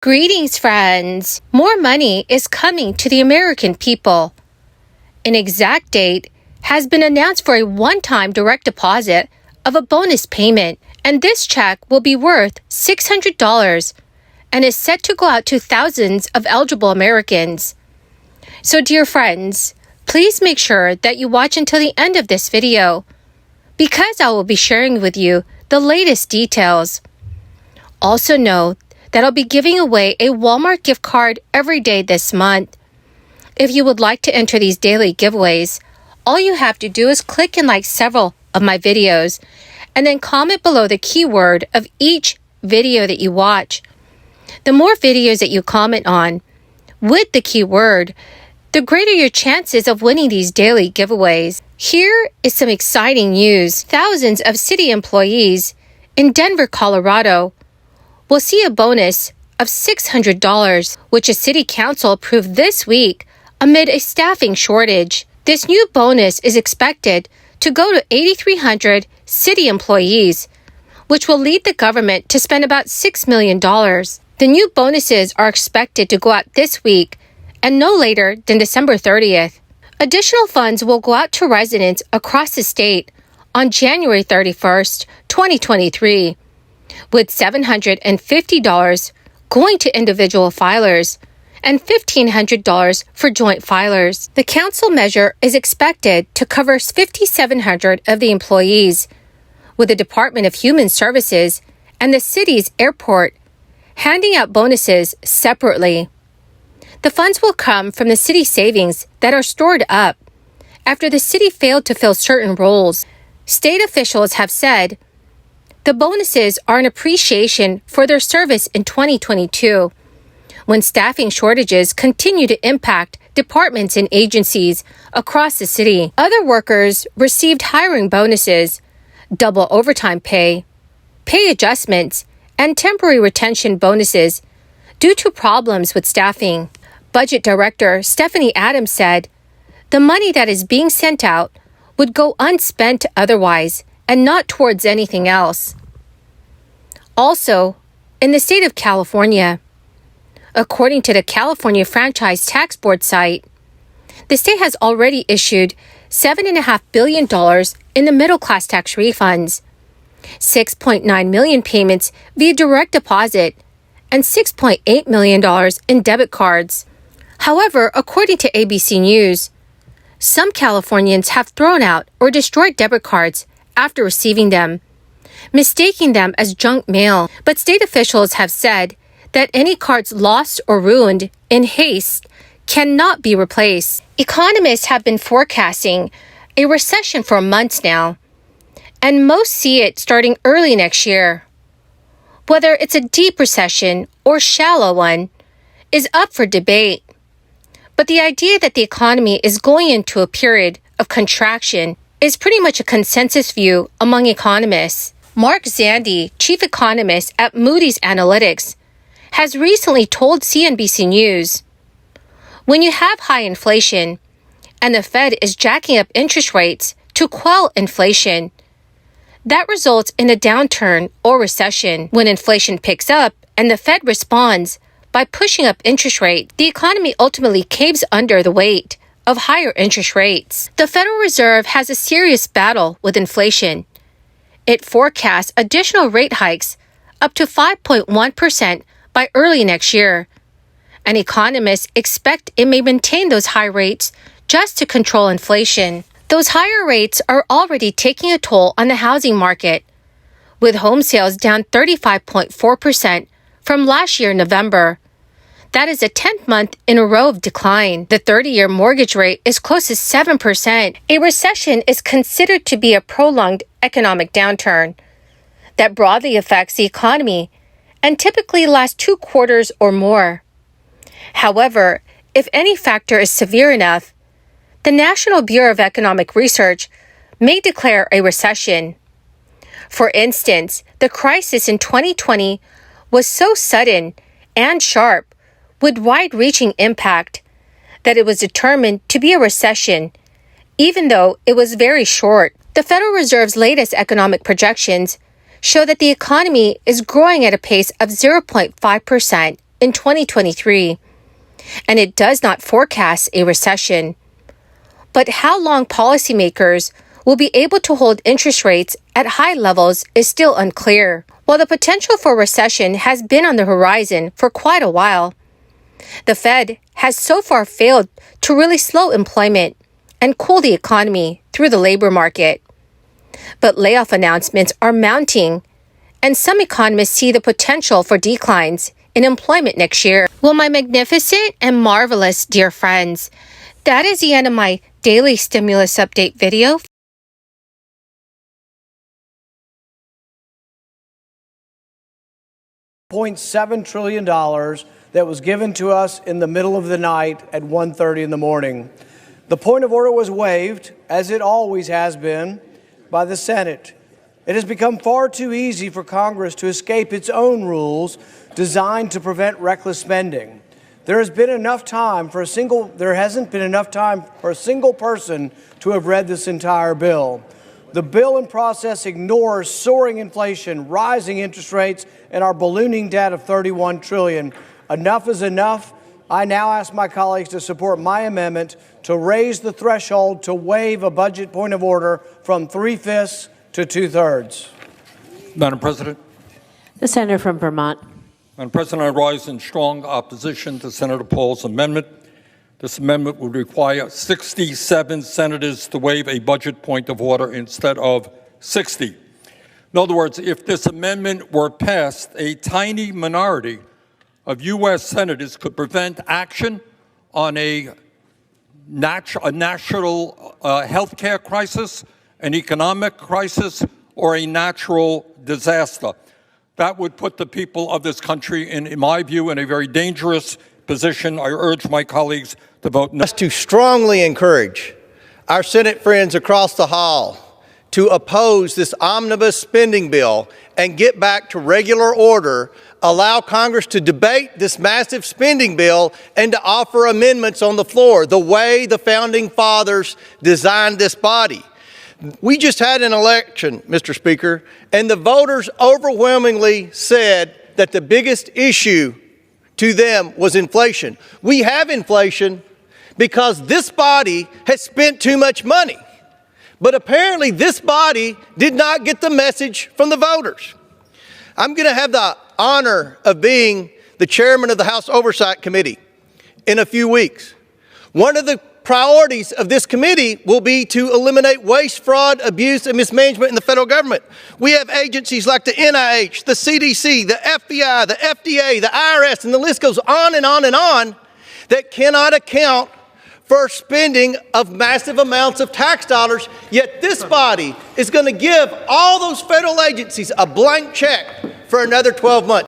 Greetings, friends! More money is coming to the American people. An exact date has been announced for a one-time direct deposit of a bonus payment, and this check will be worth $600 and is set to go out to thousands of eligible Americans. So, dear friends, please make sure that you watch until the end of this video, because I will be sharing with you the latest details. Also know that I'll be giving away a Walmart gift card every day this month. If you would like to enter these daily giveaways, all you have to do is click and like several of my videos, and then comment below the keyword of each video that you watch. The more videos that you comment on with the keyword, the greater your chances of winning these daily giveaways. Here is some exciting news. Thousands of city employees in Denver, Colorado will see a bonus of $600, which a city council approved this week amid a staffing shortage. This new bonus is expected to go to 8,300 city employees, which will lead the government to spend about $6 million. The new bonuses are expected to go out this week and no later than December 30th. Additional funds will go out to residents across the state on January 31st, 2023. with $750 going to individual filers and $1,500 for joint filers. The council measure is expected to cover 5,700 of the employees, with the Department of Human Services and the city's airport handing out bonuses separately. The funds will come from the city savings that are stored up after the city failed to fill certain roles. State officials have said the bonuses are an appreciation for their service in 2022, when staffing shortages continue to impact departments and agencies across the city. Other workers received hiring bonuses, double overtime pay adjustments, and temporary retention bonuses due to problems with staffing. Budget Director Stephanie Adams said the money that is being sent out would go unspent otherwise and not towards anything else. Also, in the state of California, according to the California Franchise Tax Board site, the state has already issued $7.5 billion in the middle class tax refunds, 6.9 million payments via direct deposit, and $6.8 million in debit cards. However, according to ABC News, some Californians have thrown out or destroyed debit cards after receiving them, mistaking them as junk mail. But state officials have said that any cards lost or ruined in haste cannot be replaced. Economists have been forecasting a recession for months now, and most see it starting early next year. Whether it's a deep recession or shallow one is up for debate. But the idea that the economy is going into a period of contraction is pretty much a consensus view among economists. Mark Zandi, chief economist at Moody's Analytics, has recently told CNBC News, when you have high inflation and the Fed is jacking up interest rates to quell inflation, that results in a downturn or recession. When inflation picks up and the Fed responds by pushing up interest rate, the economy ultimately caves under the weight of higher interest rates. The Federal Reserve has a serious battle with inflation. It forecasts additional rate hikes up to 5.1% by early next year, and economists expect it may maintain those high rates just to control inflation. Those higher rates are already taking a toll on the housing market, with home sales down 35.4% from last year, November. That is the 10th month in a row of decline. The 30-year mortgage rate is close to 7%. A recession is considered to be a prolonged economic downturn that broadly affects the economy and typically lasts 2 quarters or more. However, if any factor is severe enough, the National Bureau of Economic Research may declare a recession. For instance, the crisis in 2020 was so sudden and sharp, with wide-reaching impact, that it was determined to be a recession, even though it was very short. The Federal Reserve's latest economic projections show that the economy is growing at a pace of 0.5% in 2023, and it does not forecast a recession. But how long policymakers will be able to hold interest rates at high levels is still unclear, while the potential for recession has been on the horizon for quite a while. The Fed has so far failed to really slow employment and cool the economy through the labor market. But layoff announcements are mounting, and some economists see the potential for declines in employment next year. Well, my magnificent and marvelous dear friends, that is the end of my daily stimulus update video. $0.7 trillion that was given to us in the middle of the night at 1:30 in the morning. The point of order was waived, as it always has been, by the Senate. It has become far too easy for Congress to escape its own rules designed to prevent reckless spending. There hasn't been enough time for a single person to have read this entire bill. The bill in process ignores soaring inflation, rising interest rates, and our ballooning debt of $31 trillion. Enough is enough. I now ask my colleagues to support my amendment to raise the threshold to waive a budget point of order from 3/5 to 2/3. Madam President. The senator from Vermont. Madam President, I rise in strong opposition to Senator Paul's amendment. This amendment would require 67 senators to waive a budget point of order instead of 60. In other words, if this amendment were passed, a tiny minority of U.S. senators could prevent action on a national health care crisis, an economic crisis, or a natural disaster. That would put the people of this country, in my view, in a very dangerous position. I urge my colleagues to vote no. To strongly encourage our Senate friends across the hall to oppose this omnibus spending bill and get back to regular order, allow Congress to debate this massive spending bill and to offer amendments on the floor, the way the Founding Fathers designed this body. We just had an election, Mr. Speaker, and the voters overwhelmingly said that the biggest issue to them was inflation. We have inflation because this body has spent too much money. But apparently this body did not get the message from the voters. I'm going to have the honor of being the chairman of the House Oversight Committee in a few weeks. One of the priorities of this committee will be to eliminate waste, fraud, abuse, and mismanagement in the federal government. We have agencies like the NIH, the CDC, the FBI, the FDA, the IRS, and the list goes on and on and on that cannot account for spending of massive amounts of tax dollars, yet this body is going to give all those federal agencies a blank check for another 12 months.